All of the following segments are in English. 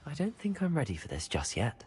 I don't think I'm ready for this just yet.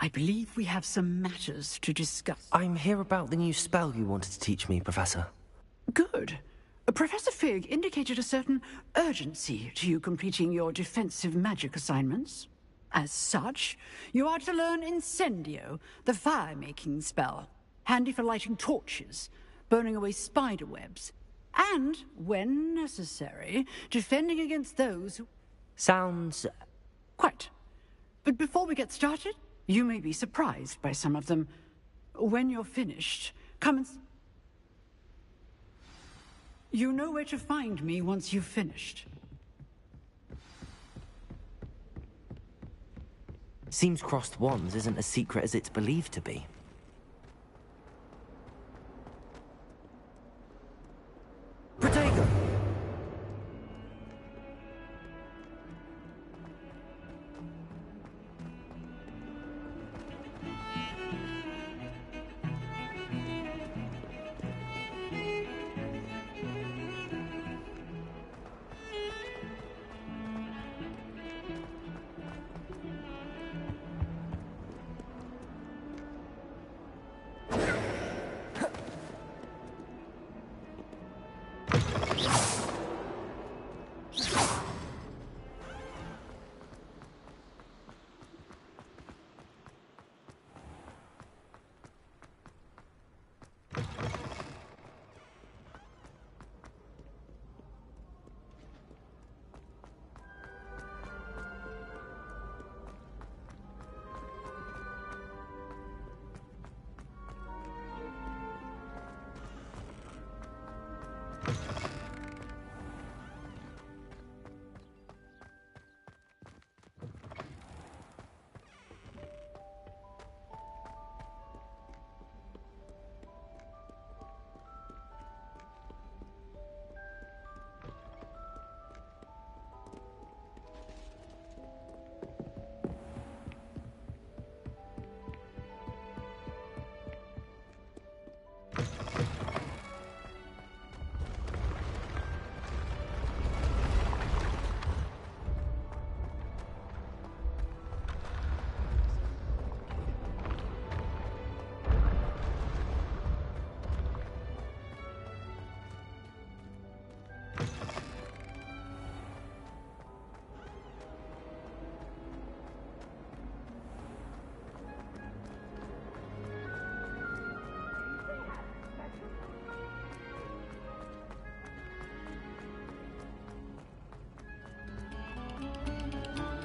I believe we have some matters to discuss. I'm here about the new spell you wanted to teach me, Professor. Good. Professor Fig indicated a certain urgency to you completing your defensive magic assignments. As such, you are to learn Incendio, the fire-making spell, handy for lighting torches, burning away spider webs, and, when necessary, defending against those who... Sounds... Quite. But before we get started, you may be surprised by some of them. When you're finished, come and... You know where to find me once you've finished. Seems crossed wands isn't as secret as it's believed to be. Protego!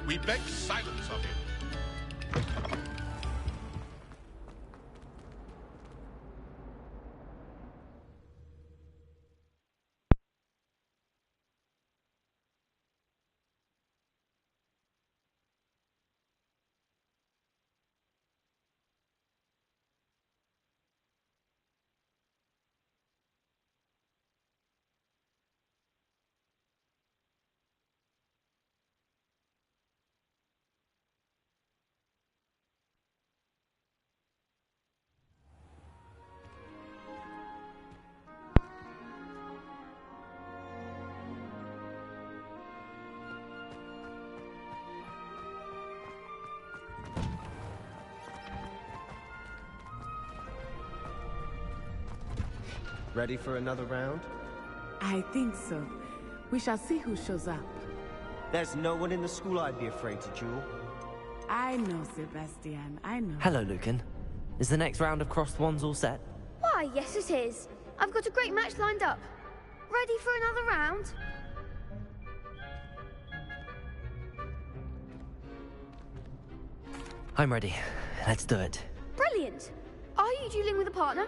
We beg silence of him. Ready for another round? I think so. We shall see who shows up. There's no one in the school I'd be afraid to duel. I know, Sebastian. I know. Hello, Lucan. Is the next round of crossed wands all set? Why, yes it is. I've got a great match lined up. Ready for another round? I'm ready. Let's do it. Brilliant. Are you dueling with a partner?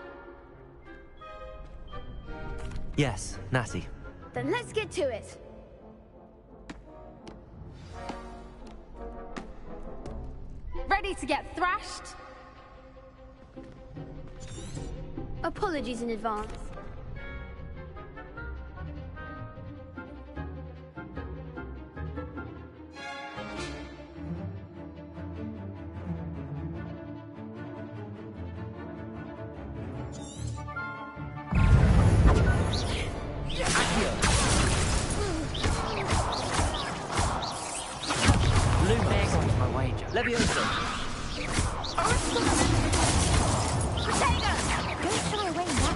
Yes, Natty. Then let's get to it. Ready to get thrashed? Apologies in advance. Blue there goes my wager. Leviosa. Don't shy away now.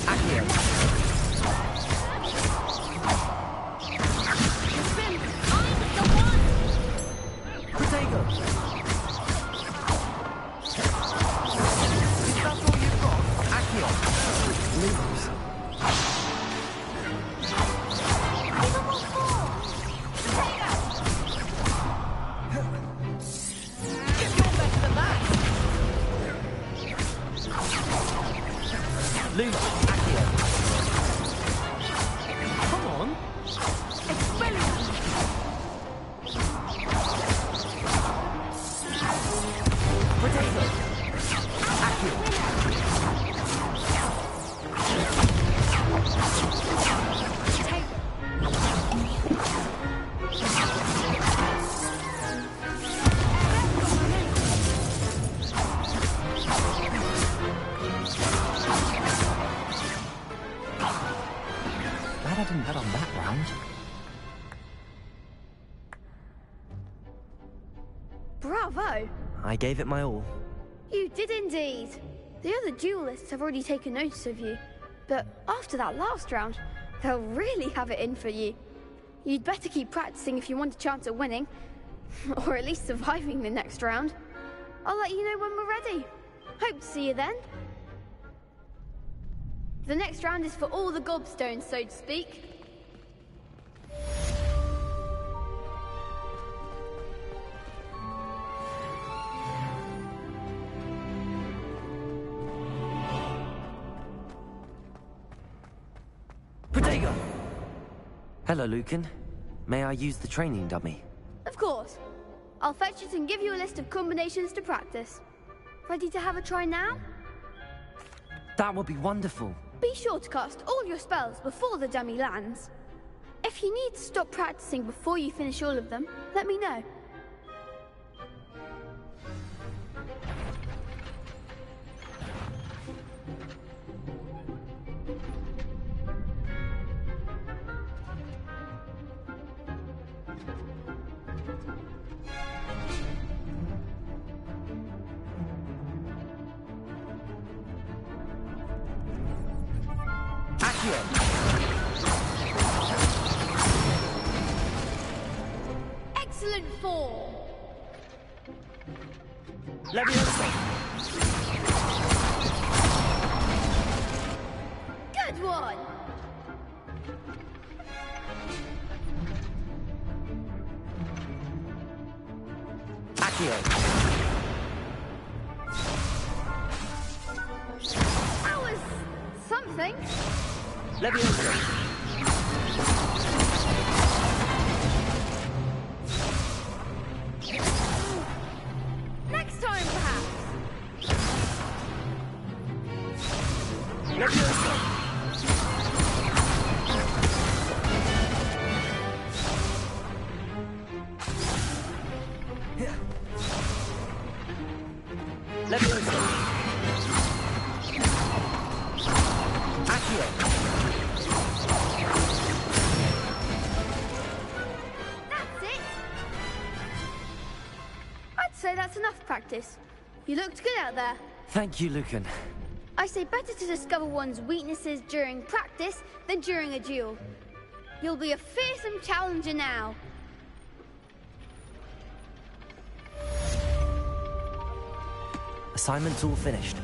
Accio. Protego. Is that all you've got? Accio. Lose. Lose. Accio. Come on. Potato. Accio. Glad I didn't bet on that round. Bravo! I gave it my all. You did indeed. The other duelists have already taken notice of you. But after that last round, they'll really have it in for you. You'd better keep practicing if you want a chance at winning. Or at least surviving the next round. I'll let you know when we're ready. Hope to see you then. The next round is for all the gobstones, so to speak. Protego! Hello, Lucan. May I use the training dummy? Of course. I'll fetch it and give you a list of combinations to practice. Ready to have a try now? That would be wonderful. Be sure to cast all your spells before the dummy lands. If you need to stop practicing before you finish all of them, let me know. Excellent form. Leviosa! Good one. Accio. That was something. Leviosa. Next time, perhaps. Leviosa. Leviosa. Accio. That's it. I'd say that's enough practice. You looked good out there. Thank you, Lucan. I say better to discover one's weaknesses during practice than during a duel. You'll be a fearsome challenger now. Assignment's all finished.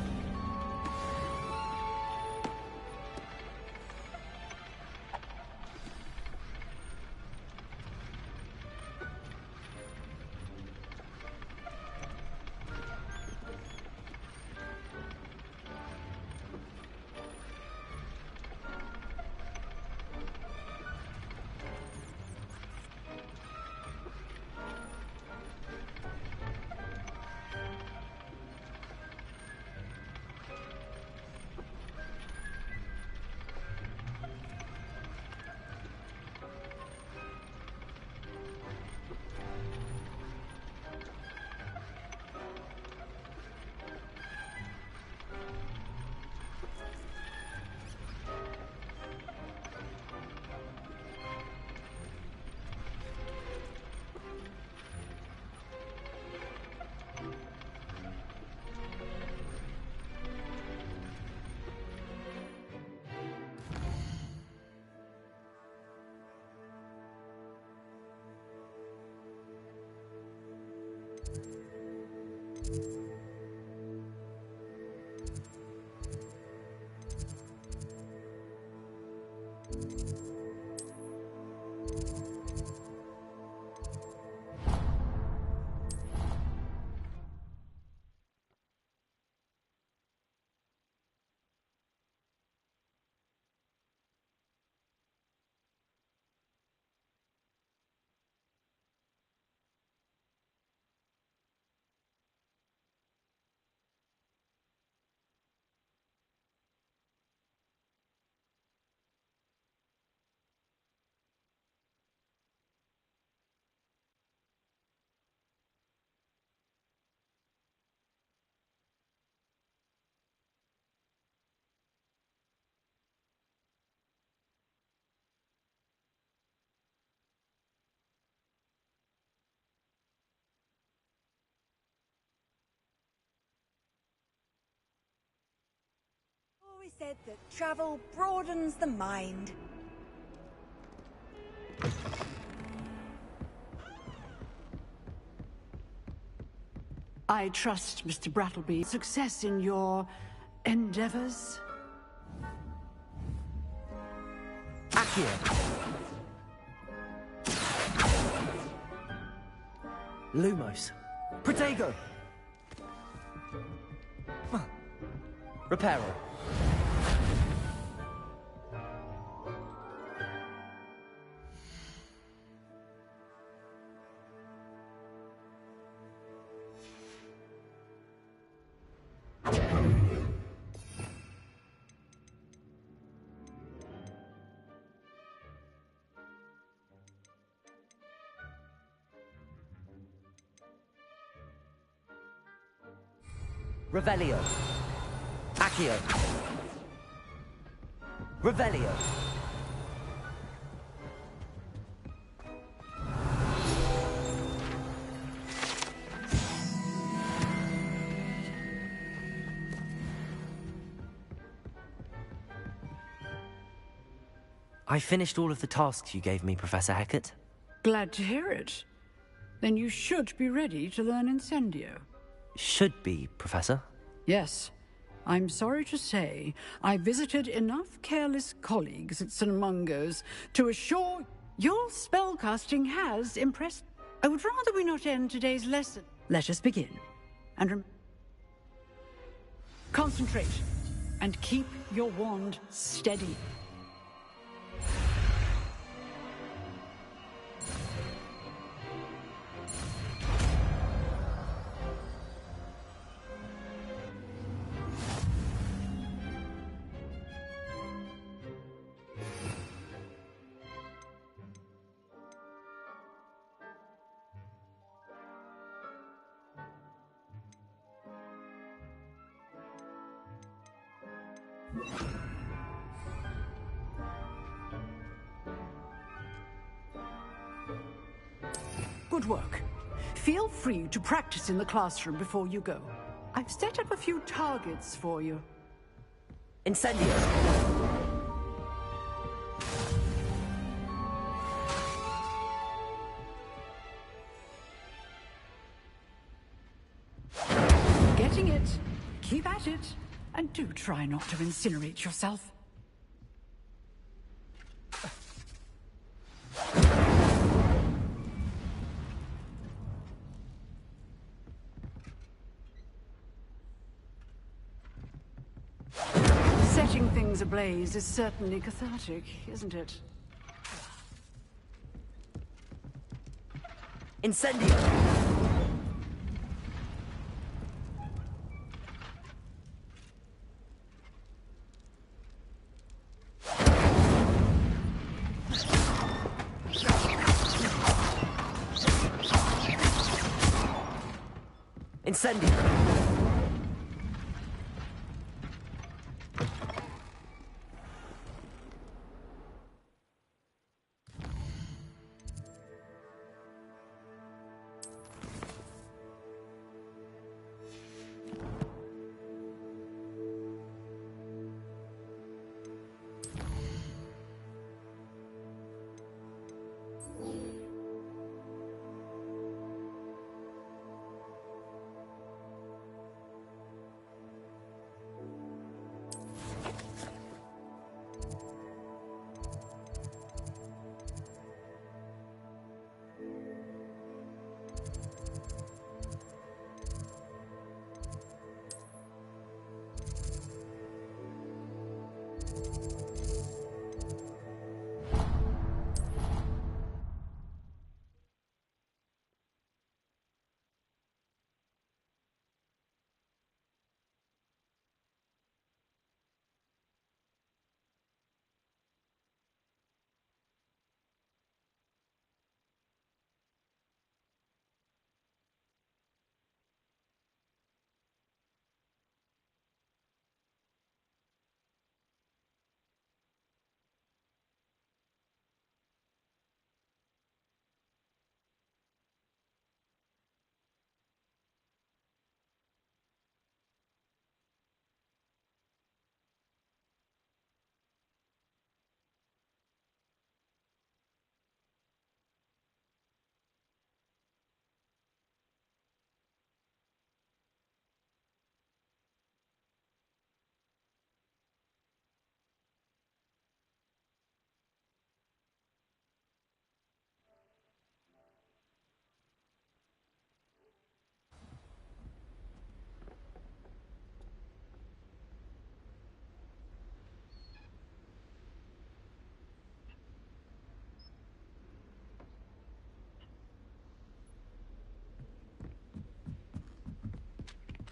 Always said that travel broadens the mind. I trust, Mr. Brattleby, success in your endeavors. Accio. Lumos. Protego. Reparo. Revelio. Accio. Revelio. I finished all of the tasks you gave me, Professor Hecat. Glad to hear it. Then you should be ready to learn Incendio. Should be, Professor. Yes. I'm sorry to say, I visited enough careless colleagues at St. Mungo's to assure your spellcasting has impressed. I would rather we not end today's lesson Let us begin. And concentrate. And keep your wand steady. Good work. Feel free to practice in the classroom before you go. I've set up a few targets for you. Incendio! Getting it. Keep at it. And do try not to incinerate yourself. Setting things ablaze is certainly cathartic, isn't it? Incendio! Incendio!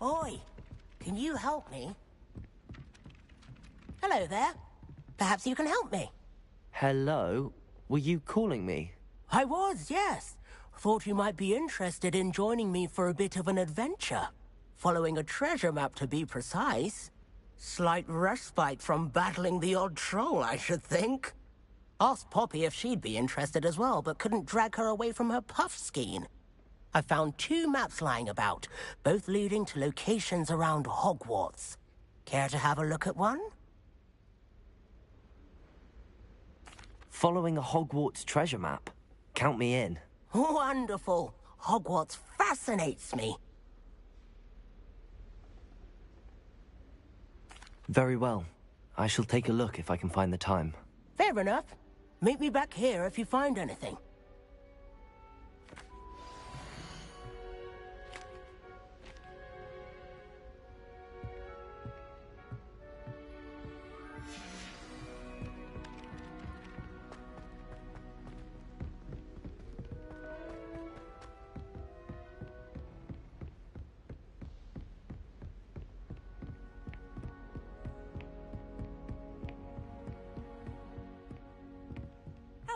Oi, can you help me? Hello there. Perhaps you can help me. Hello? Were you calling me? I was, yes. Thought you might be interested in joining me for a bit of an adventure. Following a treasure map, to be precise. Slight respite from battling the odd troll, I should think. Asked Poppy if she'd be interested as well, but couldn't drag her away from her puff skein. I found 2 maps lying about, both leading to locations around Hogwarts. Care to have a look at one? Following a Hogwarts treasure map? Count me in. Wonderful. Hogwarts fascinates me. Very well. I shall take a look if I can find the time. Fair enough. Meet me back here if you find anything.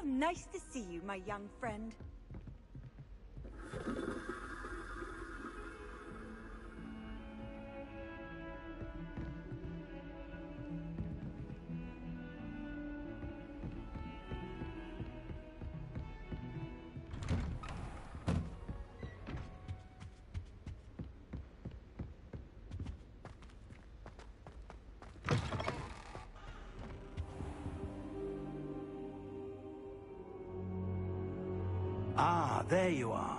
How nice to see you, my young friend. Ah, there you are.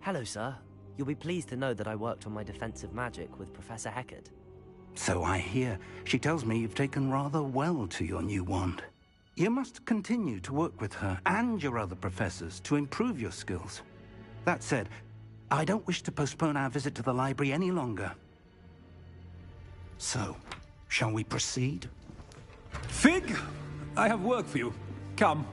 Hello, sir. You'll be pleased to know that I worked on my defensive magic with Professor Heckard. So I hear. She tells me you've taken rather well to your new wand. You must continue to work with her and your other professors to improve your skills. That said, I don't wish to postpone our visit to the library any longer. So, shall we proceed? Fig! I have work for you. Come.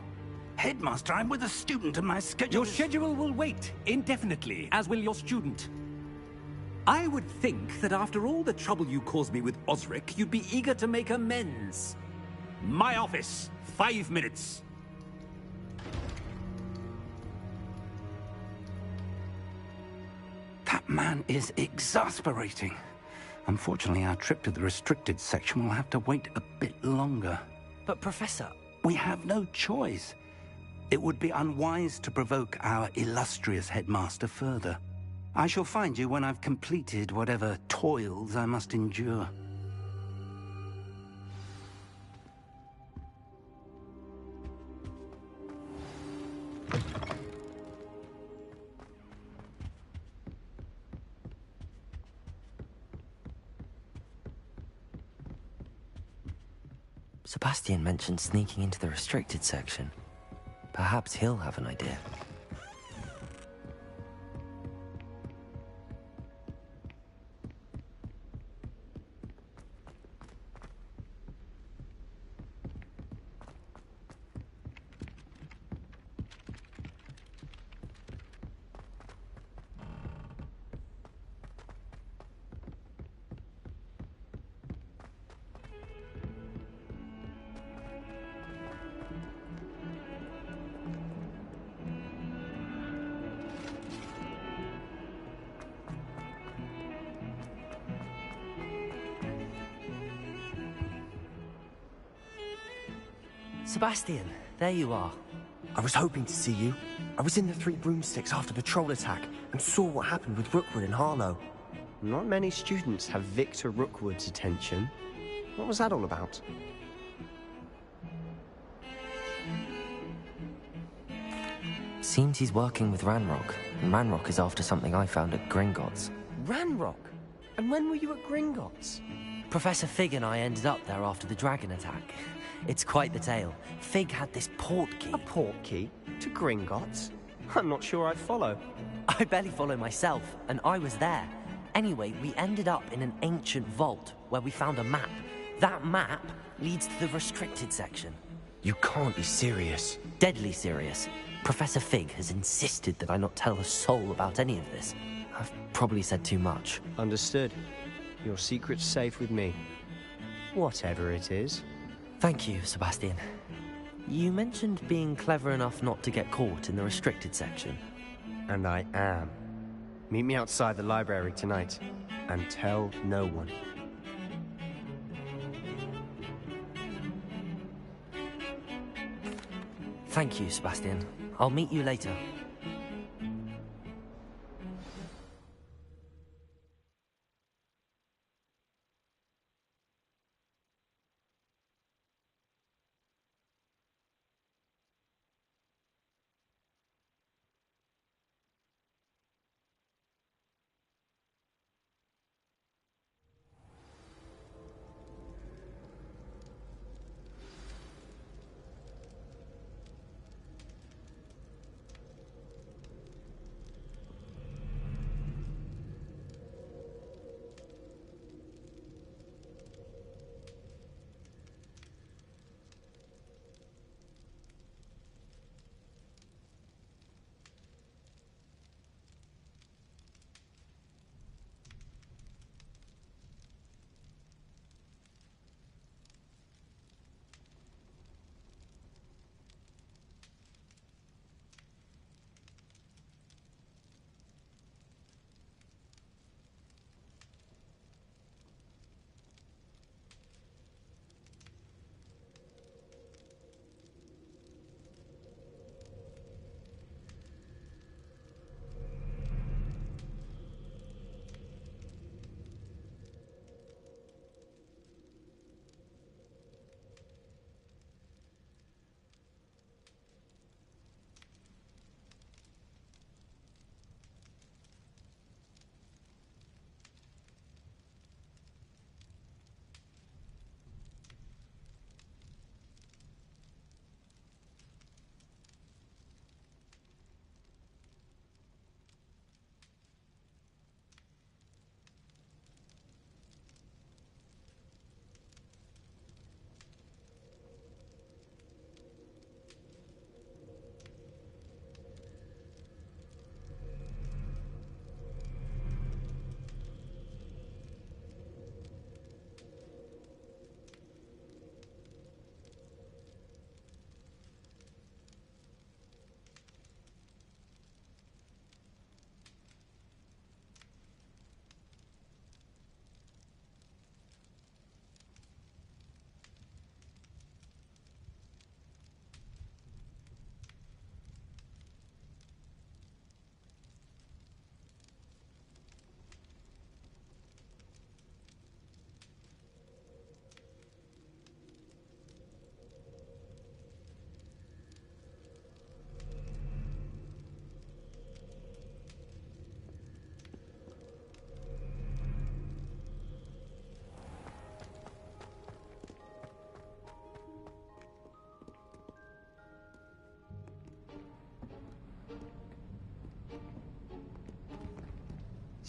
Headmaster, I'm with a student and my schedule Your schedule will wait indefinitely, as will your student. I would think that after all the trouble you caused me with Osric, you'd be eager to make amends. My office, 5 minutes. That man is exasperating. Unfortunately, our trip to the restricted section will have to wait a bit longer. But, Professor... We have no choice. It would be unwise to provoke our illustrious headmaster further. I shall find you when I've completed whatever toils I must endure. Sebastian mentioned sneaking into the restricted section. Perhaps he'll have an idea. Sebastian, there you are. I was hoping to see you. I was in the Three Broomsticks after the troll attack and saw what happened with Rookwood and Harlow. Not many students have Victor Rookwood's attention. What was that all about? Seems he's working with Ranrock, and Ranrock is after something I found at Gringotts. Ranrock? And when were you at Gringotts? Professor Fig and I ended up there after the dragon attack. It's quite the tale. Fig had this port key. A port key? To Gringotts? I'm not sure I follow. I barely follow myself, and I was there. Anyway, we ended up in an ancient vault where we found a map. That map leads to the restricted section. You can't be serious. Deadly serious. Professor Fig has insisted that I not tell a soul about any of this. I've probably said too much. Understood. Your secret's safe with me. Whatever it is. Thank you, Sebastian. You mentioned being clever enough not to get caught in the restricted section. And I am. Meet me outside the library tonight, and tell no one. Thank you, Sebastian. I'll meet you later.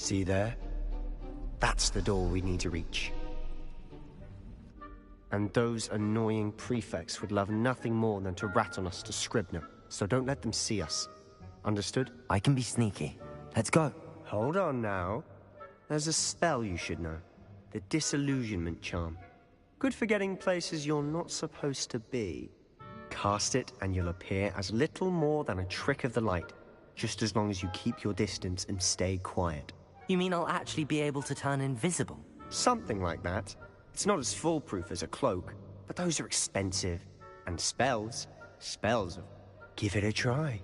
See there? That's the door we need to reach. And those annoying prefects would love nothing more than to rat on us to Scribner, so don't let them see us. Understood? I can be sneaky. Let's go. Hold on now. There's a spell you should know. The Disillusionment Charm. Good for getting places you're not supposed to be. Cast it and you'll appear as little more than a trick of the light, just as long as you keep your distance and stay quiet. You mean I'll actually be able to turn invisible? Something like that. It's not as foolproof as a cloak, but those are expensive. And spells, give it a try.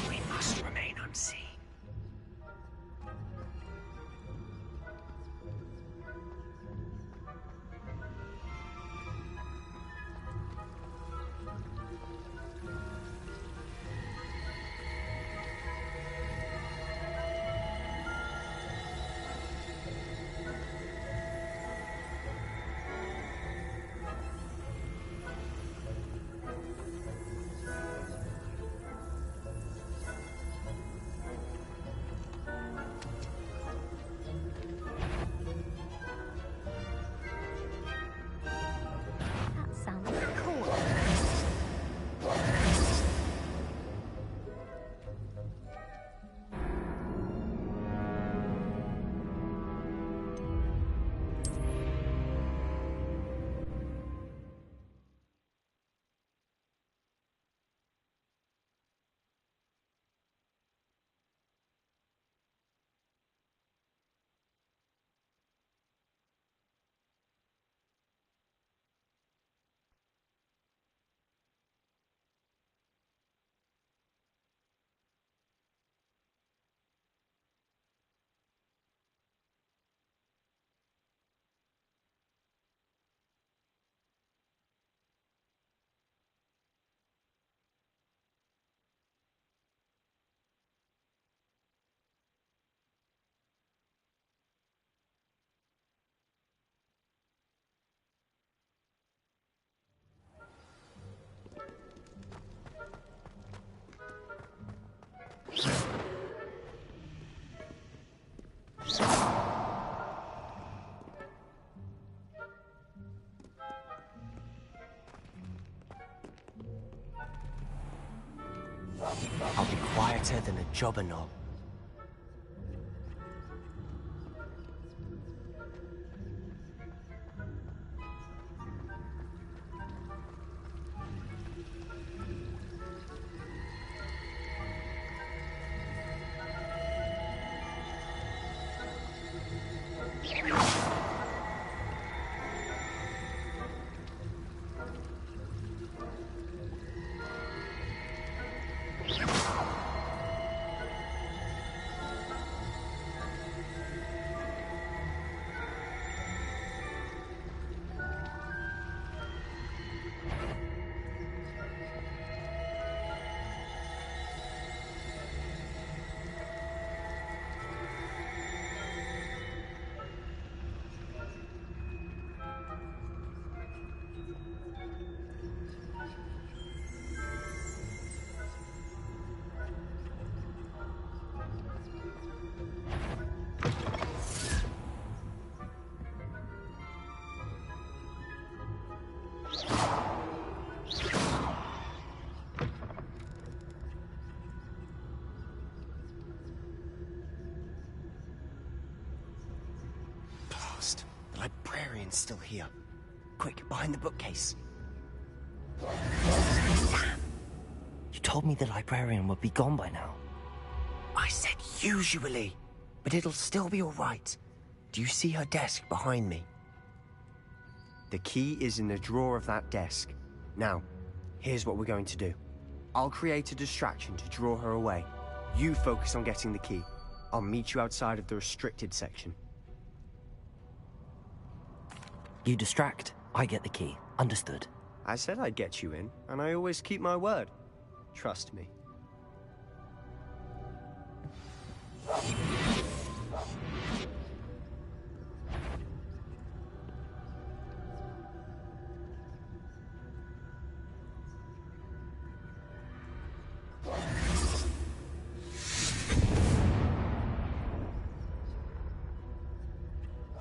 We must remain unseen. I'll be quieter than a jobber knob. The librarian's still here. Quick, behind the bookcase. Damn! told me the librarian would be gone by now. I said usually, but it'll still be all right. Do you see her desk behind me? The key is in the drawer of that desk. Now, here's what we're going to do. I'll create a distraction to draw her away. You focus on getting the key. I'll meet you outside of the restricted section. You distract, I get the key. Understood. I said I'd get you in, and I always keep my word. Trust me.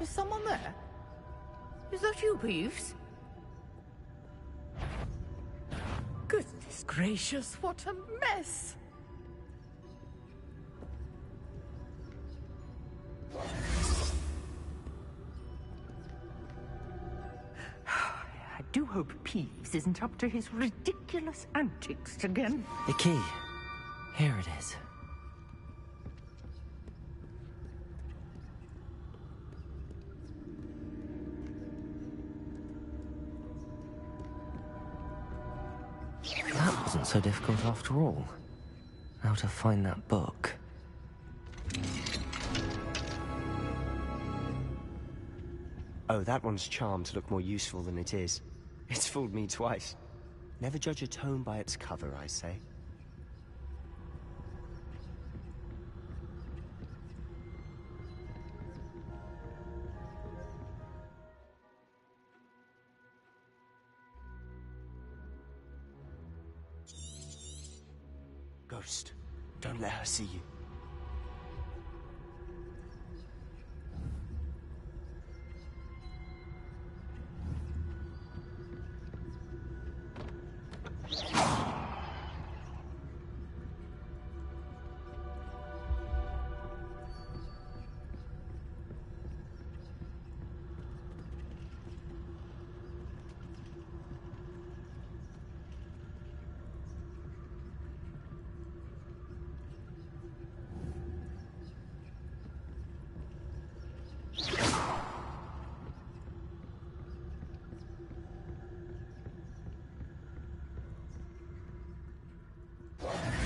Is someone there? Is that you, Peeves? Goodness gracious, what a mess! I do hope Peeves isn't up to his ridiculous antics again. The key. Here it is. That wasn't so difficult after all. How to find that book. Oh, that one's charmed to look more useful than it is. It's fooled me twice. Never judge a tome by its cover, I say. Ghost, don't let her see you.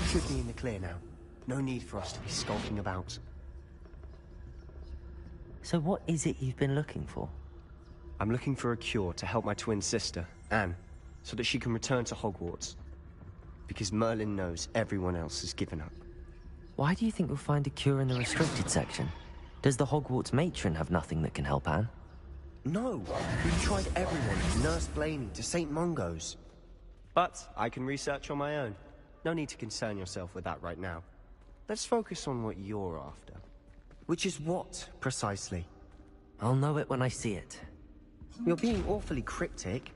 Should be in the clear now. No need for us to be skulking about. So what is it you've been looking for? I'm looking for a cure to help my twin sister, Anne, so that she can return to Hogwarts. Because Merlin knows everyone else has given up. Why do you think we'll find a cure in the restricted section? Does the Hogwarts matron have nothing that can help Anne? No! We've tried everyone from Nurse Blaney to St. Mungo's. But I can research on my own. No need to concern yourself with that right now. Let's focus on what you're after. Which is what, precisely? I'll know it when I see it. You're being awfully cryptic.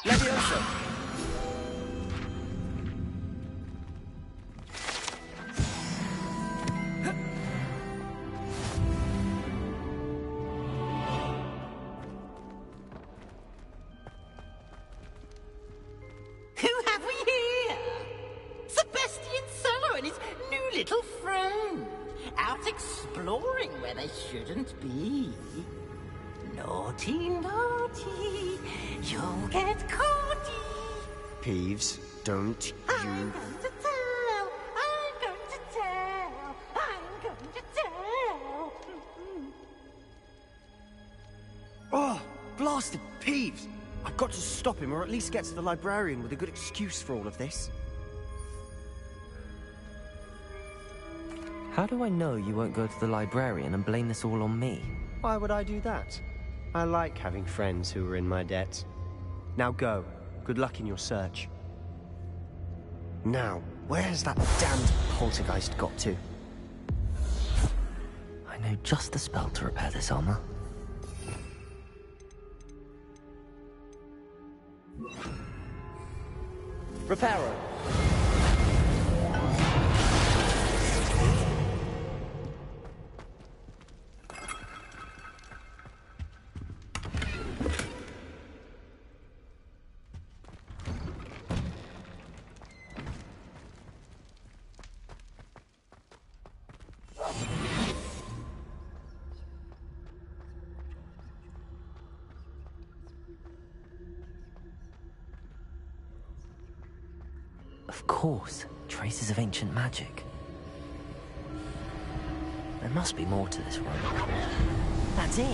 Levioso! Who have we here? Sebastian Cello and his new little friend. Out exploring where they shouldn't be. Naughty, naughty, you'll get caught. Peeves, don't you... I'm going to tell, I'm going to tell, I'm going to tell. Oh, blasted Peeves! I've got to stop him, or at least get to the librarian with a good excuse for all of this. How do I know you won't go to the librarian and blame this all on me? Why would I do that? I like having friends who are in my debt. Now go. Good luck in your search. Now, Where has that damned poltergeist got to? I know just the spell to repair this armor. Reparo. Of course, traces of ancient magic. There must be more to this room. That's it!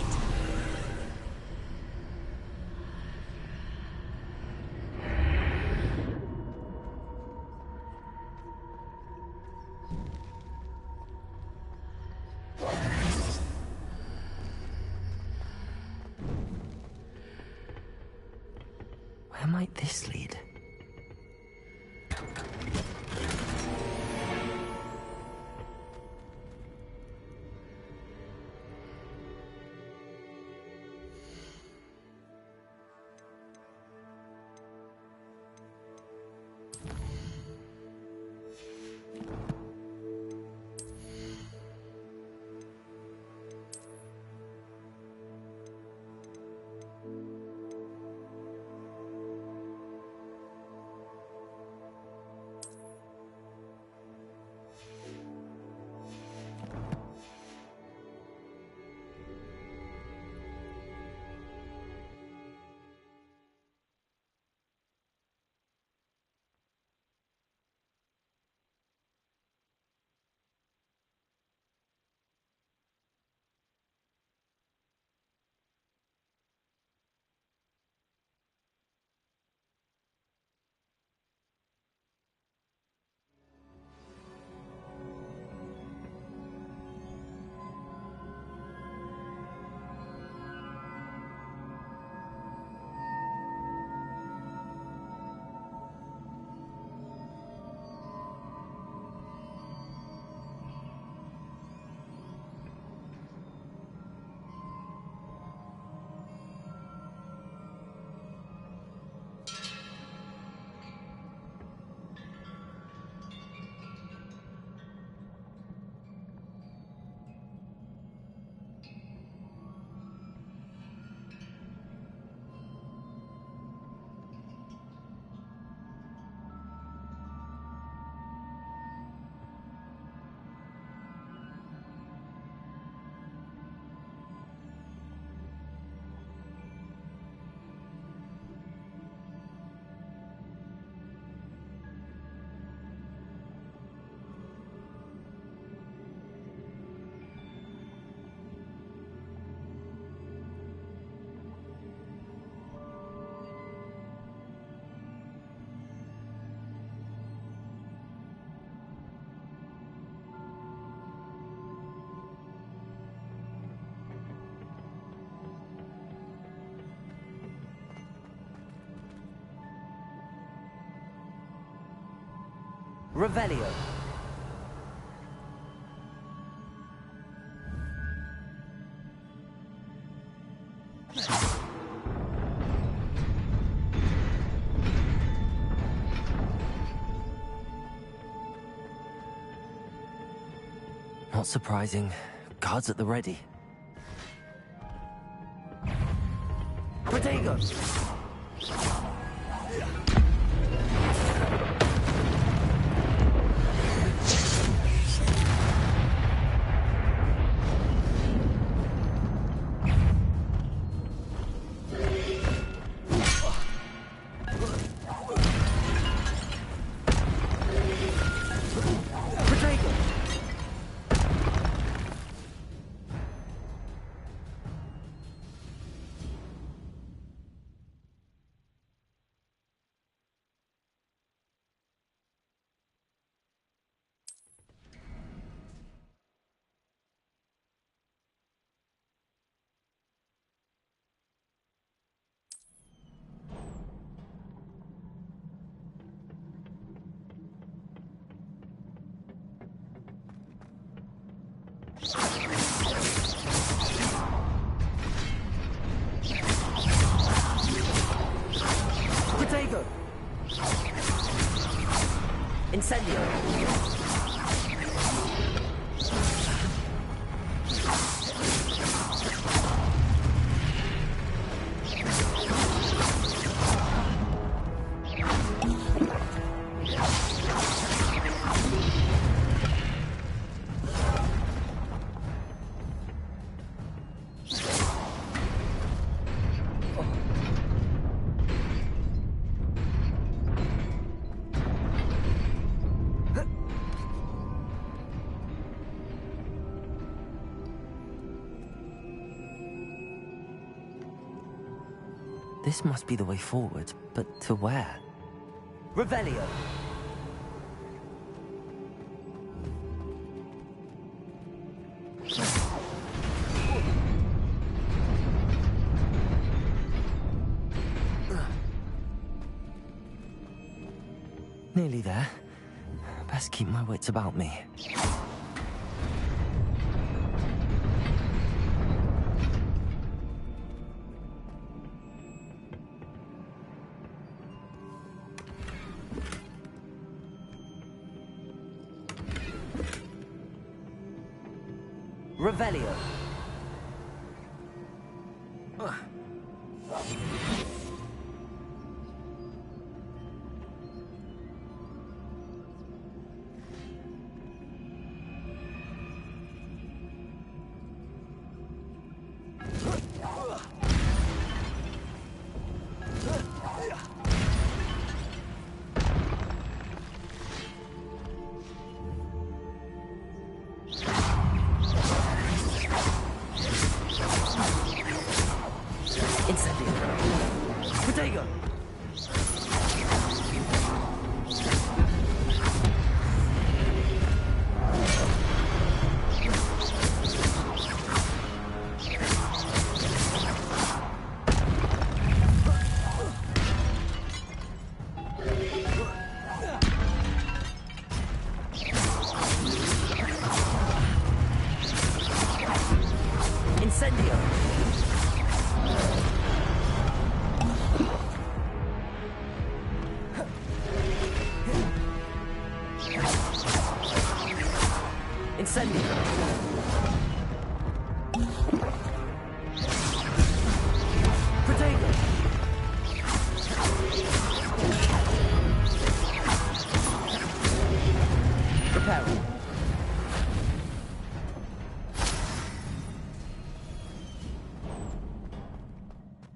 Where might this lead? Revelio. Not surprising. Guards at the ready. Protego! Incendio! This must be the way forward, but to where? Revelio! Nearly there. Best keep my wits about me. Revelio.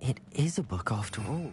It is a book after all.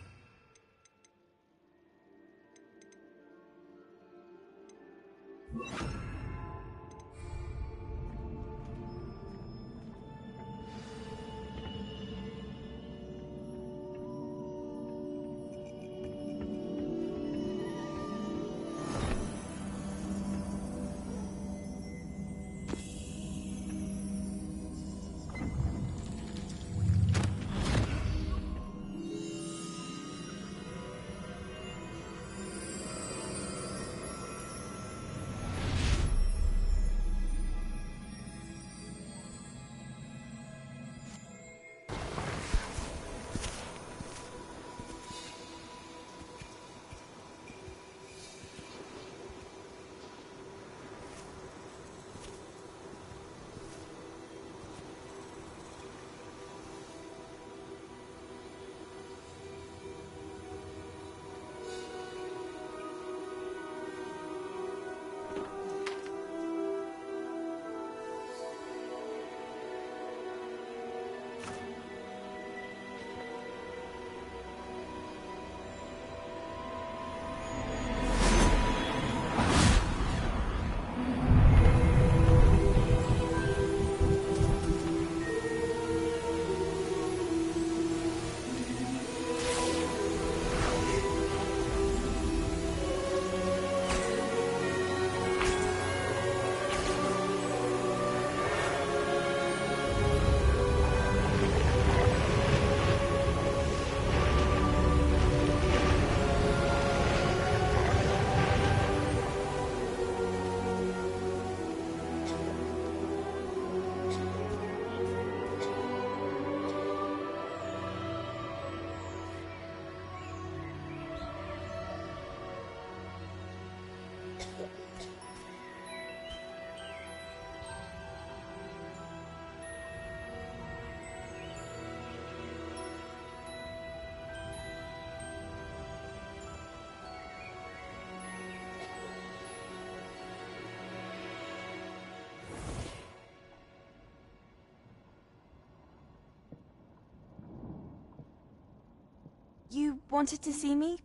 wanted to see me?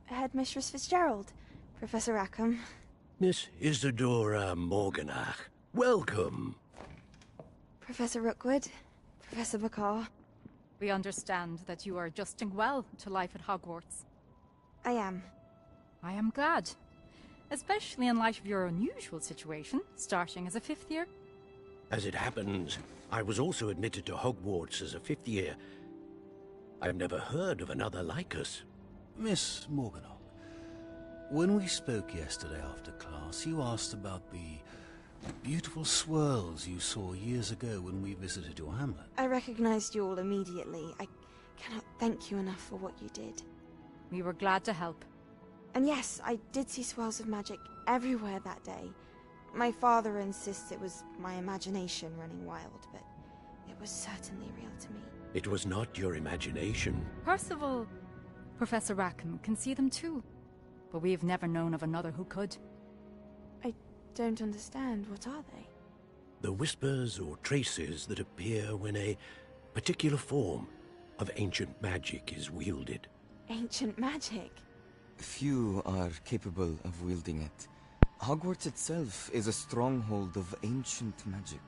Headmistress Fitzgerald, Professor Rackham. Miss Isadora Morganach, welcome. Professor Rookwood, Professor Bakar. We understand that you are adjusting well to life at Hogwarts. I am. I am glad. Especially in light of your unusual situation, starting as a 5th year. As it happens, I was also admitted to Hogwarts as a 5th year. I've never heard of another like us. Miss Morganach, when we spoke yesterday after class, you asked about the beautiful swirls you saw years ago when we visited your hamlet. I recognized you all immediately. I cannot thank you enough for what you did. We were glad to help. And yes, I did see swirls of magic everywhere that day. My father insists it was my imagination running wild, but it was certainly real to me. It was not your imagination. Percival, Professor Rackham can see them too. But we've never known of another who could. I don't understand. What are they? The whispers or traces that appear when a particular form of ancient magic is wielded. Ancient magic? Few are capable of wielding it. Hogwarts itself is a stronghold of ancient magic.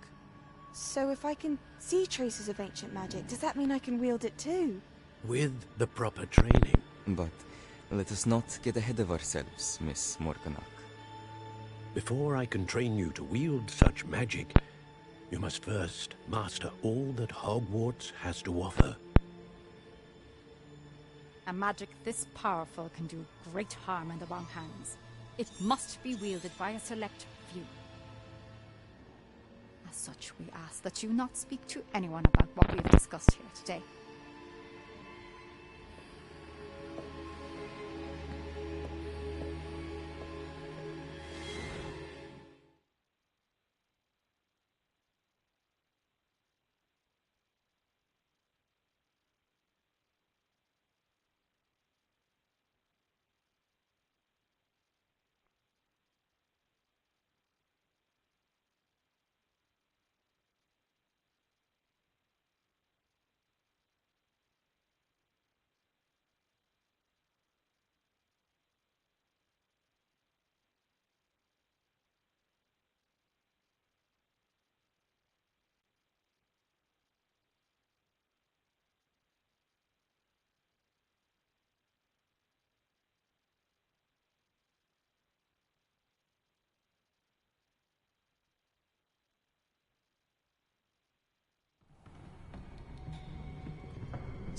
So if I can see traces of ancient magic, does that mean I can wield it too? With the proper training. But let us not get ahead of ourselves, Miss Morganach. Before I can train you to wield such magic, you must first master all that Hogwarts has to offer. A magic this powerful can do great harm in the wrong hands. It must be wielded by a select few. As such, we ask that you not speak to anyone about what we've discussed here today.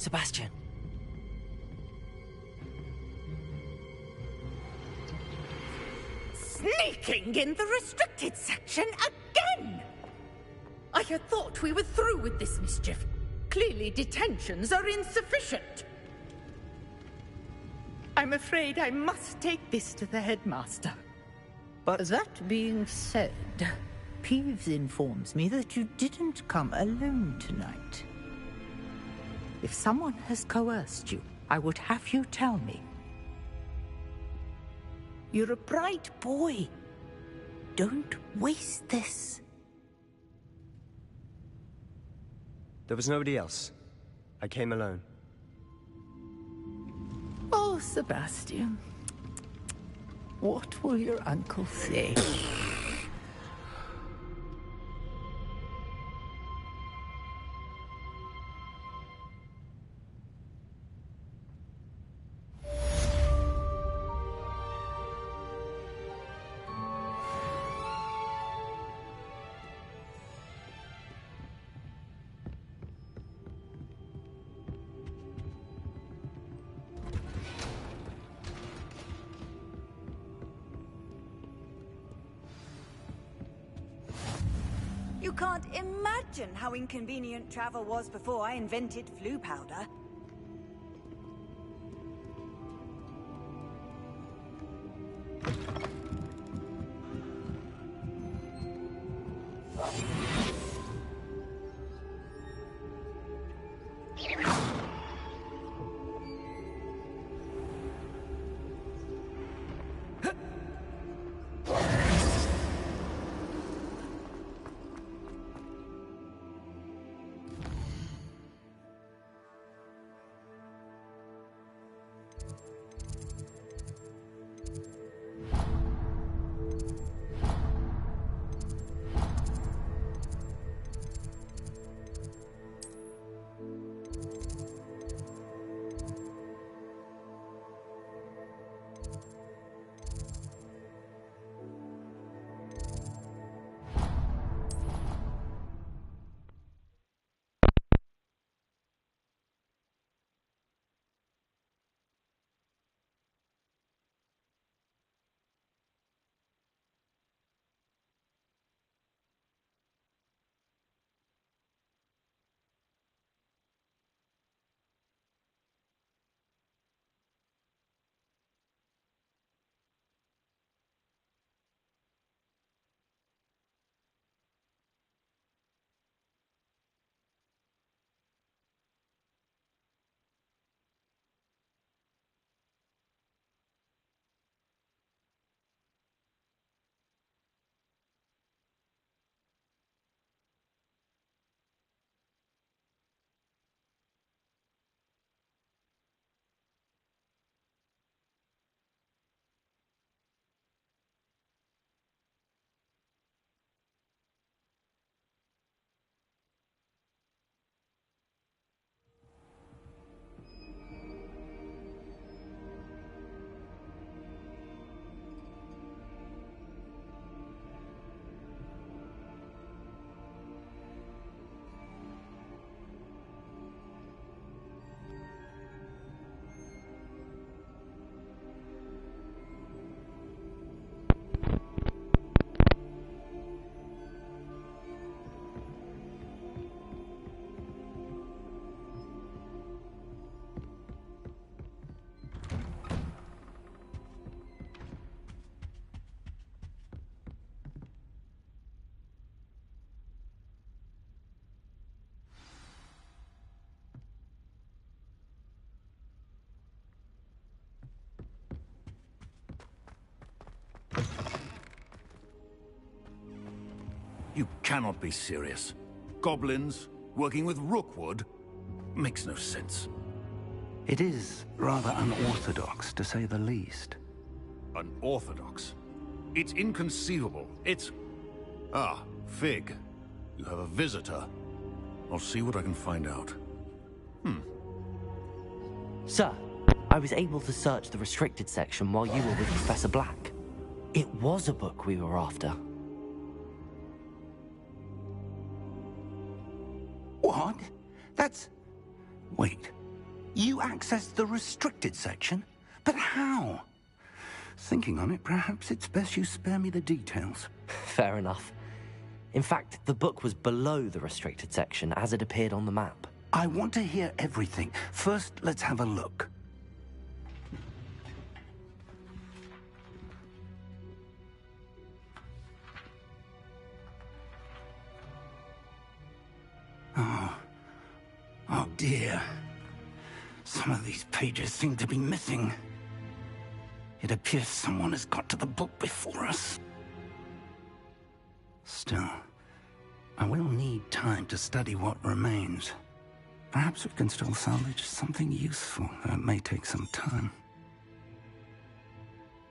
Sebastian. Sneaking in the restricted section again! I had thought we were through with this mischief. Clearly detentions are insufficient. I'm afraid I must take this to the headmaster. But that being said, Peeves informs me that you didn't come alone tonight. If someone has coerced you, I would have you tell me. You're a bright boy. Don't waste this. There was nobody else. I came alone. Oh, Sebastian. What will your uncle say? You can't imagine how inconvenient travel was before I invented flu powder. You cannot be serious. Goblins working with Rookwood? Makes no sense. It is rather unorthodox, to say the least. Unorthodox? It's inconceivable. It's... Ah, Fig. You have a visitor. I'll see what I can find out. Sir, I was able to search the restricted section while you were with Professor Black. It was a book we were after. What? That's... Wait. You accessed the restricted section? But how? Thinking on it, perhaps it's best you spare me the details. Fair enough. In fact, the book was below the restricted section as it appeared on the map. I want to hear everything. First, let's have a look. Oh dear. Some of these pages seem to be missing. It appears someone has got to the book before us. Still, I will need time to study what remains. Perhaps we can still salvage something useful, though it may take some time.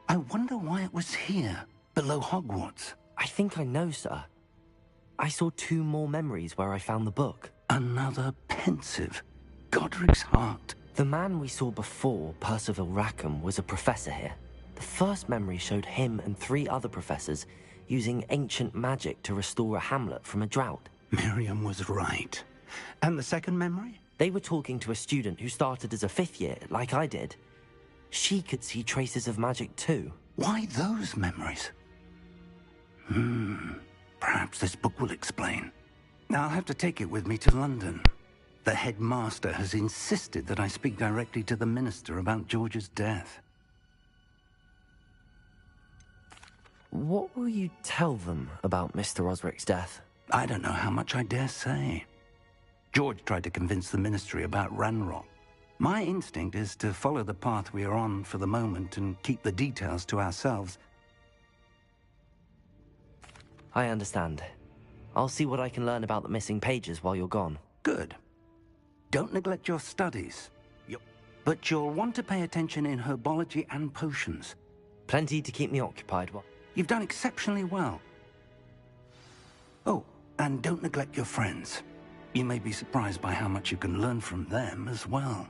I wonder why it was here, below Hogwarts. I think I know, sir. I saw 2 more memories where I found the book. Another pensive. Godric's heart. The man we saw before, Percival Rackham, was a professor here. The first memory showed him and 3 other professors using ancient magic to restore a hamlet from a drought. Miriam was right. And the second memory? They were talking to a student who started as a 5th year, like I did. She could see traces of magic too. Why those memories? Perhaps this book will explain. Now I'll have to take it with me to London. The headmaster has insisted that I speak directly to the minister about George's death. What will you tell them about Mr. Osric's death? I don't know how much I dare say. George tried to convince the ministry about Ranrock. My instinct is to follow the path we are on for the moment and keep the details to ourselves. I understand. I'll see what I can learn about the missing pages while you're gone. Good. Don't neglect your studies. But you'll want to pay attention in herbology and potions. Plenty to keep me occupied. You've done exceptionally well. Oh, and don't neglect your friends. You may be surprised by how much you can learn from them as well.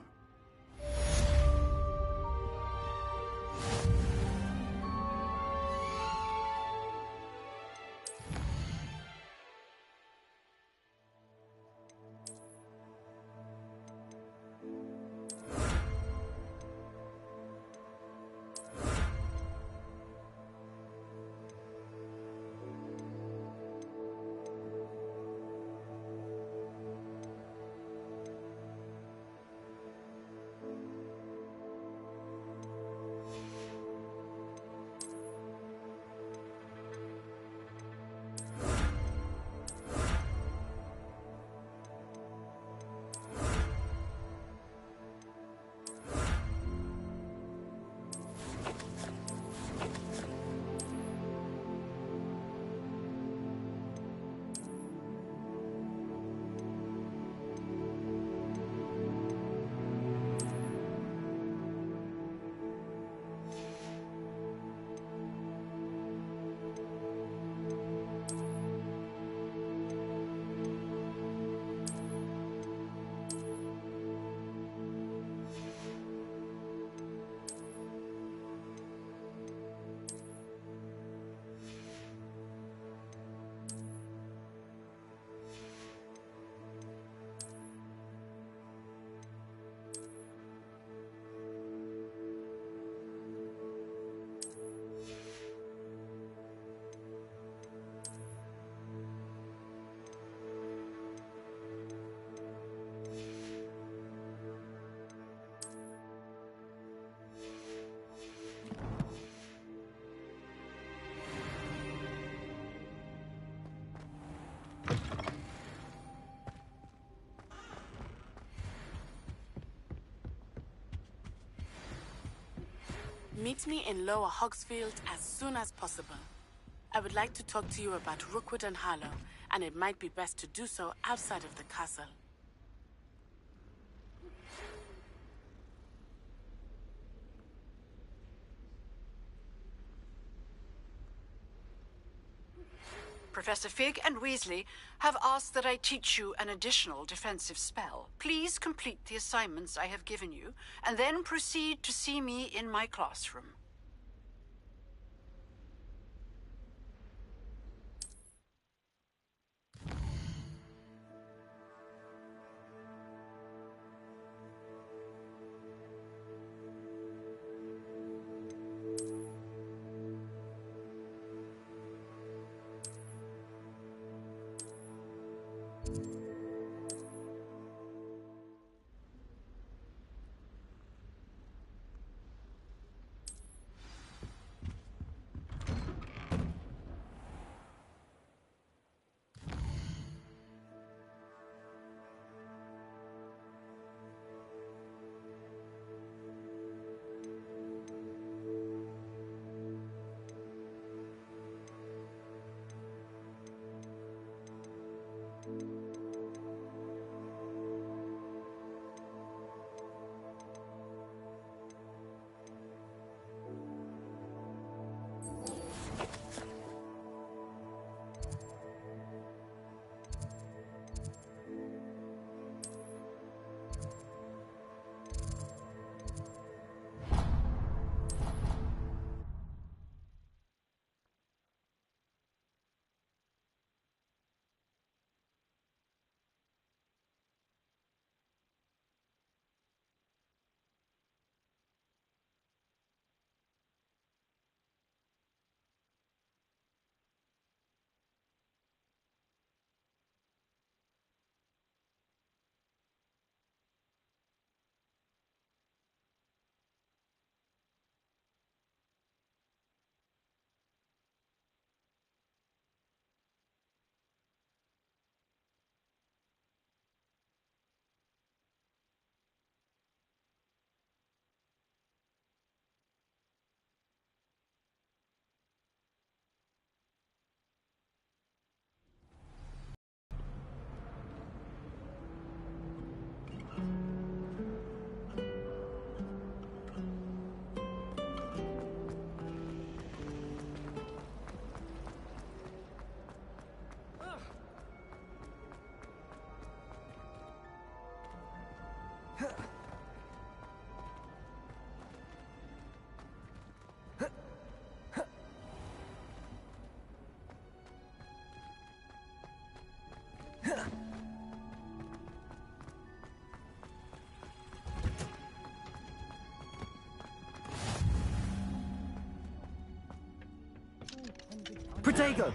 Meet me in Lower Hogsfield as soon as possible. I would like to talk to you about Rookwood and Harlow, and it might be best to do so outside of the castle. Professor Fig and Weasley have asked that I teach you an additional defensive spell. Please complete the assignments I have given you, and then proceed to see me in my classroom. Protego!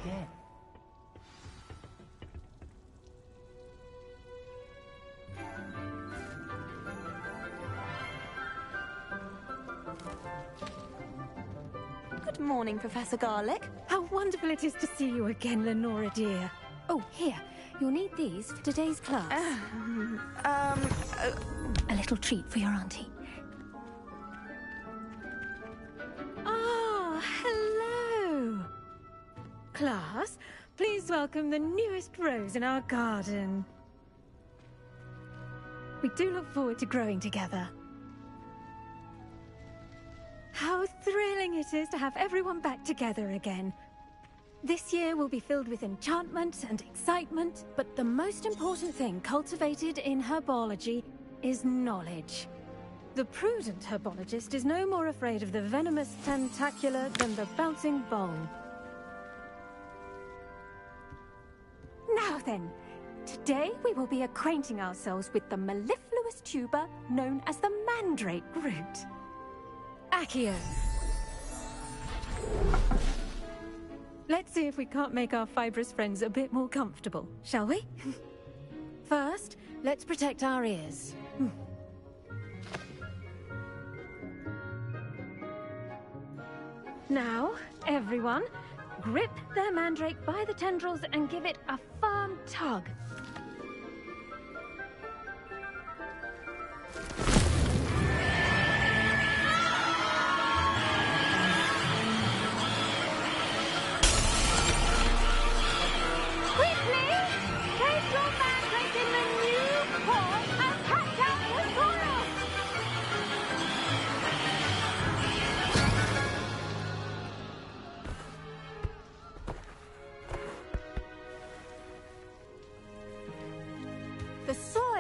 Good morning, Professor Garlick. How wonderful it is to see you again, Lenora dear. Oh, here. You'll need these for today's class. A little treat for your auntie. Ah, hello! Class, please welcome the newest rose in our garden. We do look forward to growing together. How thrilling it is to have everyone back together again. This year will be filled with enchantment and excitement, but the most important thing cultivated in herbology is knowledge. The prudent herbologist is no more afraid of the venomous tentacular than the bouncing bowl. Now then, today we will be acquainting ourselves with the mellifluous tuber known as the mandrake root. Accio. Let's see if we can't make our fibrous friends a bit more comfortable, shall we? First, let's protect our ears. Now, everyone, grip their mandrake by the tendrils and give it a firm tug.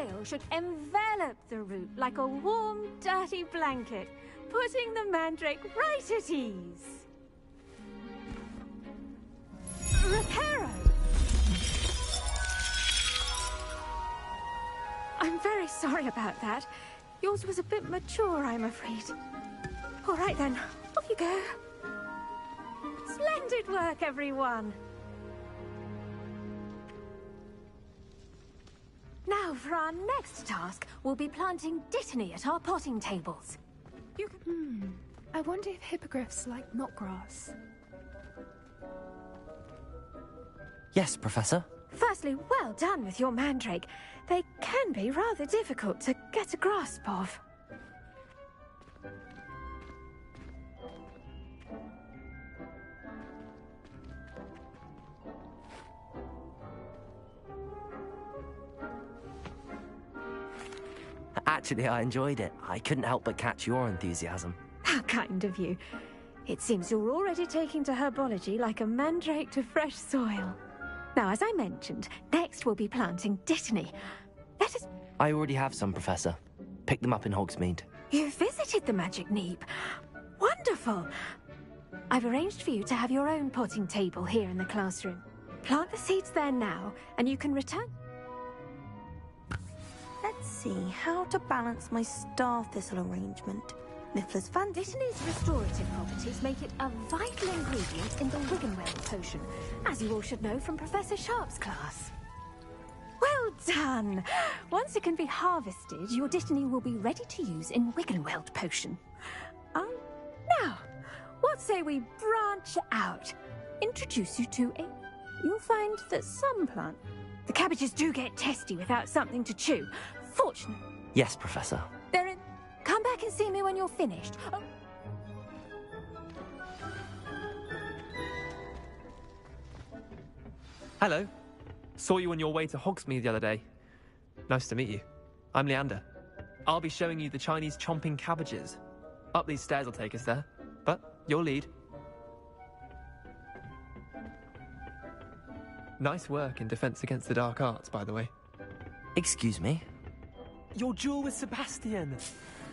soil should envelop the root like a warm, dirty blanket, putting the mandrake right at ease. Reparo! I'm very sorry about that. Yours was a bit mature, I'm afraid. All right then, off you go. Splendid work, everyone. Now, for our next task, we'll be planting dittany at our potting tables. You can... I wonder if hippogriffs like knotgrass. Yes, Professor. Firstly, well done with your mandrake. They can be rather difficult to get a grasp of. Actually, I enjoyed it. I couldn't help but catch your enthusiasm. How kind of you. It seems you're already taking to herbology like a mandrake to fresh soil. Now, as I mentioned, next we'll be planting dittany. Let us... I already have some, Professor. Picked them up in Hogsmeade. You visited the Magic Neep. Wonderful! I've arranged for you to have your own potting table here in the classroom. Plant the seeds there now, and you can return... Let's see how to balance my star thistle arrangement. Niffler's fan. Dittany's restorative properties make it a vital ingredient in the Wiggenweld potion, as you all should know from Professor Sharp's class. Well done! Once it can be harvested, your dittany will be ready to use in Wiggenweld potion. Now, what say we branch out? Introduce you to a... You'll find that some plant... The cabbages do get testy without something to chew. Fortunately... Yes, Professor. They're in... Come back and see me when you're finished. Oh. Hello. Saw you on your way to Hogsmeade the other day. Nice to meet you. I'm Leander. I'll be showing you the Chinese chomping cabbages. Up these stairs will take us there, but your lead. Nice work in Defense Against the Dark Arts, by the way. Excuse me? Your duel with Sebastian!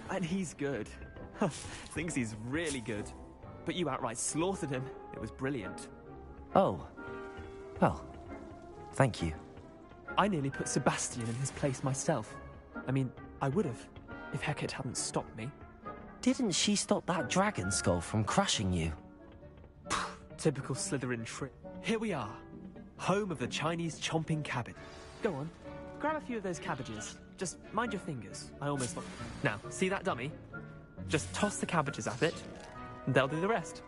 And he's good. Thinks he's really good. But you outright slaughtered him. It was brilliant. Oh. Well, thank you. I nearly put Sebastian in his place myself. I mean, I would have, if Hecate hadn't stopped me. Didn't she stop that dragon skull from crushing you? Typical Slytherin trick. Here we are. Home of the Chinese chomping cabbage. Go on, grab a few of those cabbages. Just mind your fingers. I almost... Now, see that dummy? Just toss the cabbages at it, and they'll do the rest.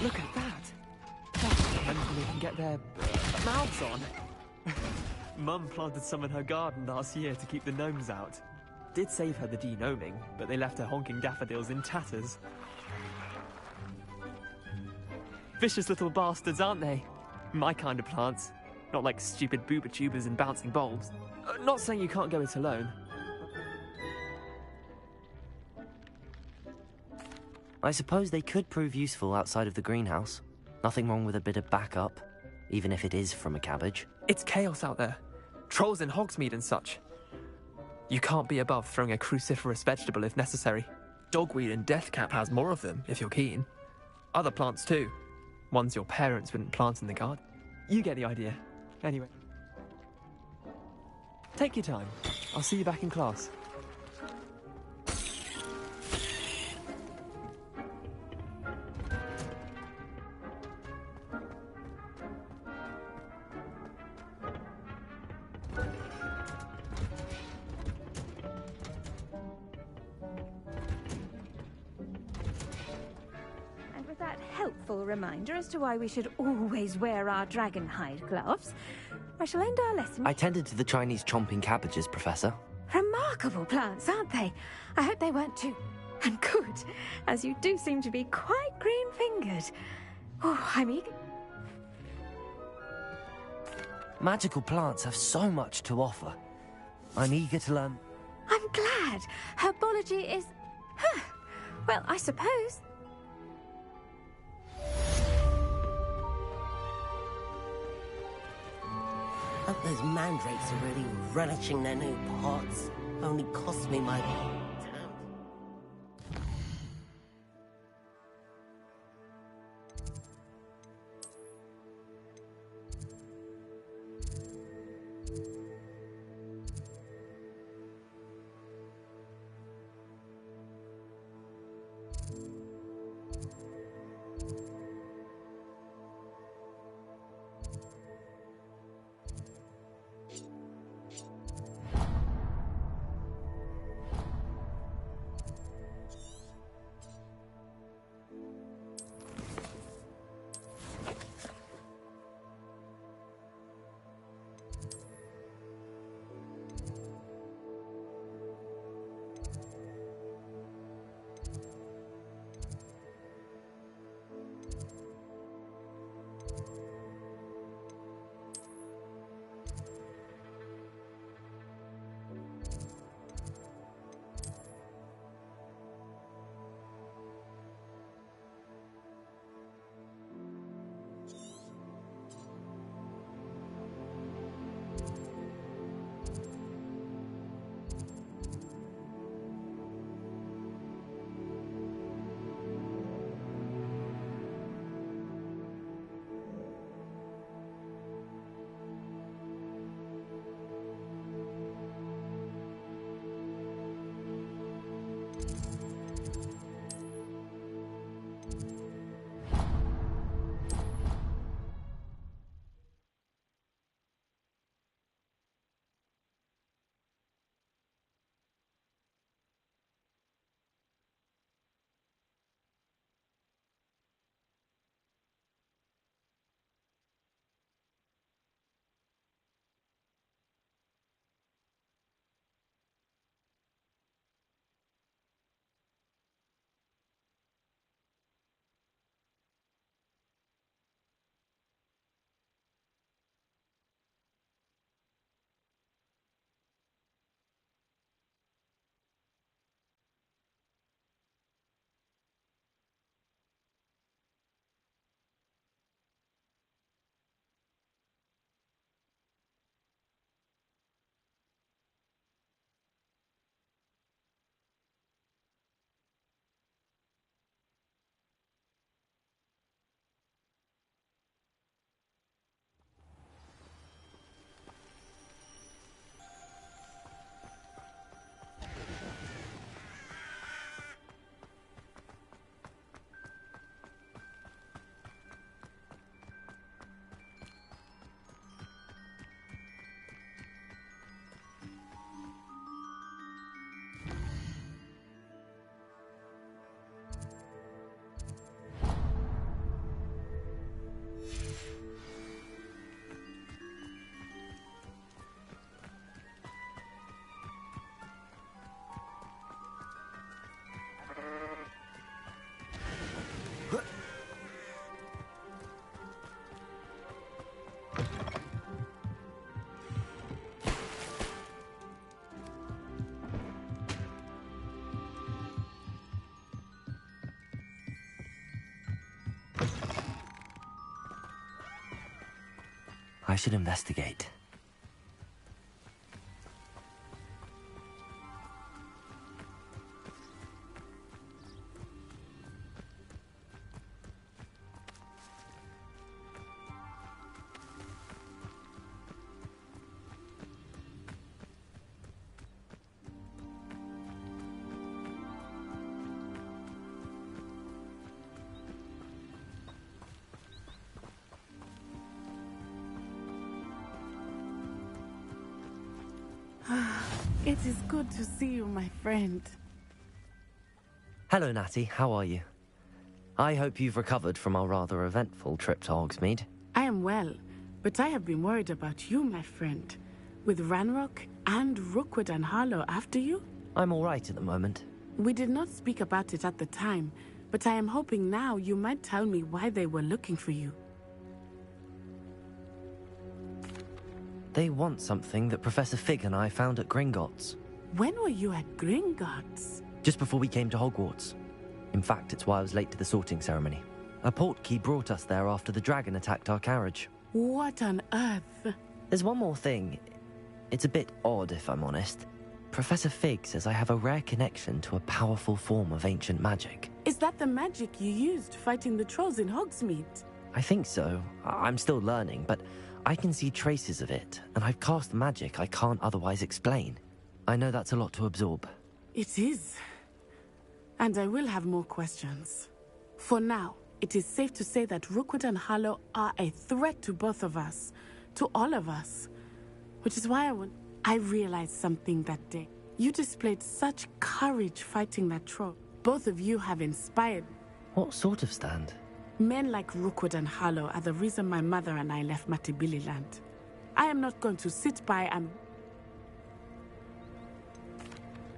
Look at that! That's when they can get their mouths on. Mum planted some in her garden last year to keep the gnomes out. Did save her the denoming, but they left her honking daffodils in tatters. Vicious little bastards, aren't they? My kind of plants. Not like stupid booba tubers and bouncing bulbs. Not saying you can't go it alone. I suppose they could prove useful outside of the greenhouse. Nothing wrong with a bit of backup, even if it is from a cabbage. It's chaos out there. Trolls in Hogsmeade and such. You can't be above throwing a cruciferous vegetable if necessary. Dogweed and deathcap has more of them, if you're keen. Other plants too. Ones your parents wouldn't plant in the garden. You get the idea. Anyway. Take your time. I'll see you back in class. Reminder as to why we should always wear our dragonhide gloves, I shall end our lesson. I tended to the Chinese chomping cabbages, Professor. Remarkable plants, aren't they? I hope they weren't too... And good, as you do seem to be quite green-fingered. Oh, I'm eager... Magical plants have so much to offer. I'm eager to learn. I'm glad. Herbology is... Huh. Well, I suppose. Hope those mandrakes are really relishing their new pots. Only cost me my... I should investigate. It is good to see you, my friend. Hello, Natty. How are you? I hope you've recovered from our rather eventful trip to Hogsmeade. I am well, but I have been worried about you, my friend. With Ranrock and Rookwood and Harlow after you? I'm all right at the moment. We did not speak about it at the time, but I am hoping now you might tell me why they were looking for you. They want something that Professor Fig and I found at Gringotts. When were you at Gringotts? Just before we came to Hogwarts. In fact, it's why I was late to the sorting ceremony. A portkey brought us there after the dragon attacked our carriage. What on earth? There's one more thing. It's a bit odd, if I'm honest. Professor Fig says I have a rare connection to a powerful form of ancient magic. Is that the magic you used fighting the trolls in Hogsmeade? I think so. I'm still learning, but I can see traces of it, and I've cast magic I can't otherwise explain. I know that's a lot to absorb. It is. And I will have more questions. For now, it is safe to say that Rookwood and Harlow are a threat to both of us. To all of us. Which is why I realized something that day. You displayed such courage fighting that troll. Both of you have inspired me. What sort of stand? Men like Rookwood and Harlow are the reason my mother and I left Matibili Land. I am not going to sit by and...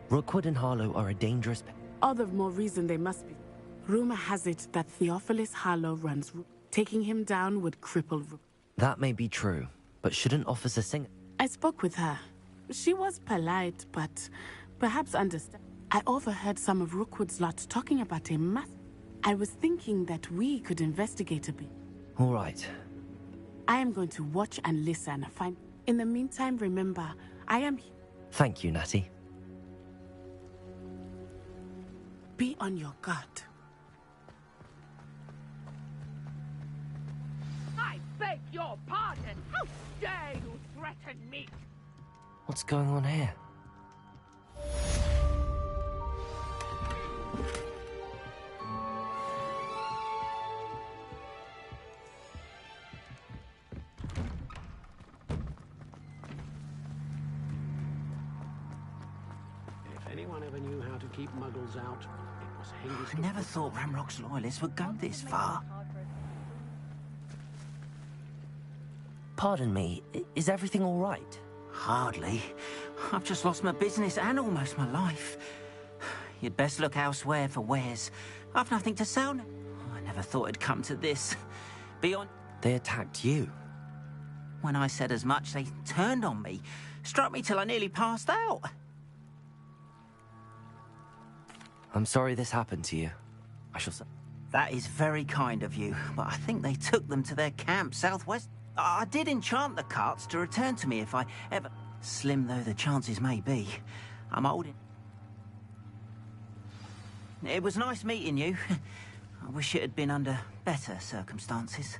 Rookwood and Harlow are a dangerous... All the more reason they must be. Rumor has it that Theophilus Harlow runs Rook. Taking him down would cripple Rook. That may be true, but shouldn't Officer Singer... I spoke with her. She was polite, but perhaps understand. I overheard some of Rookwood's lot talking about a math. I was thinking that we could investigate a bit. All right. I am going to watch and listen. In the meantime, remember, I am here. Thank you, Natty. Be on your guard. I beg your pardon! How dare you threaten me? What's going on here? If anyone ever knew how to keep muggles out, it was Hengist. I never thought Ramrock's loyalists would go this far. Pardon me, is everything all right? Hardly. I've just lost my business and almost my life. You'd best look elsewhere for wares. I've nothing to sell now. I never thought it'd come to this. Beyond... They attacked you? When I said as much, they turned on me. Struck me till I nearly passed out. I'm sorry this happened to you. I shall say... That is very kind of you, but I think they took them to their camp southwest. I did enchant the carts to return to me if I ever... Slim though the chances may be, I'm old. It was nice meeting you. I wish it had been under better circumstances.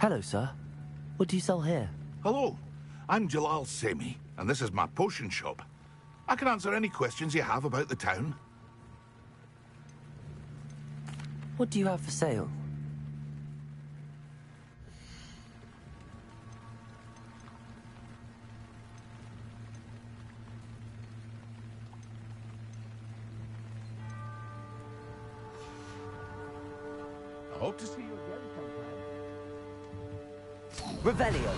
Hello, sir. What do you sell here? Hello, I'm Jalal Semi, and this is my potion shop. I can answer any questions you have about the town. What do you have for sale? I hope to see you again sometime. Revelio.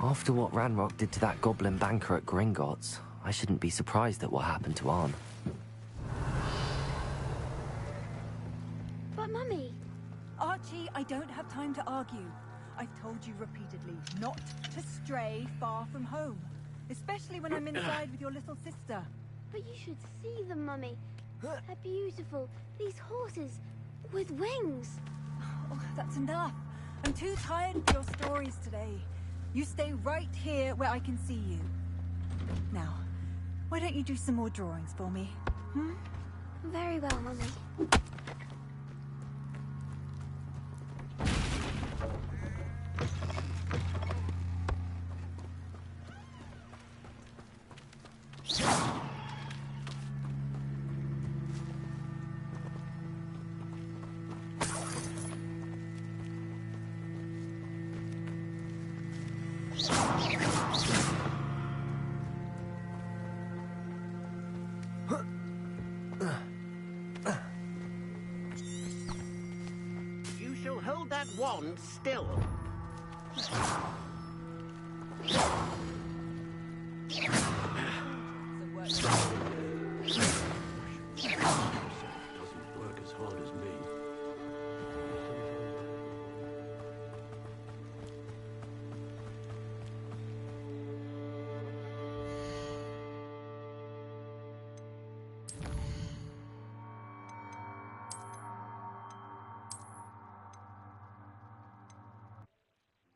After what Ranrock did to that goblin banker at Gringotts, I shouldn't be surprised at what happened to Arn. But Mummy... Archie, I don't have time to argue. I've told you repeatedly not to stray far from home. Especially when I'm inside with your little sister. But you should see them, Mummy. They're beautiful. These horses with wings. Oh, that's enough. I'm too tired for your stories today. You stay right here where I can see you. Now, why don't you do some more drawings for me? Hmm? Very well, Mummy. You shall hold that wand still.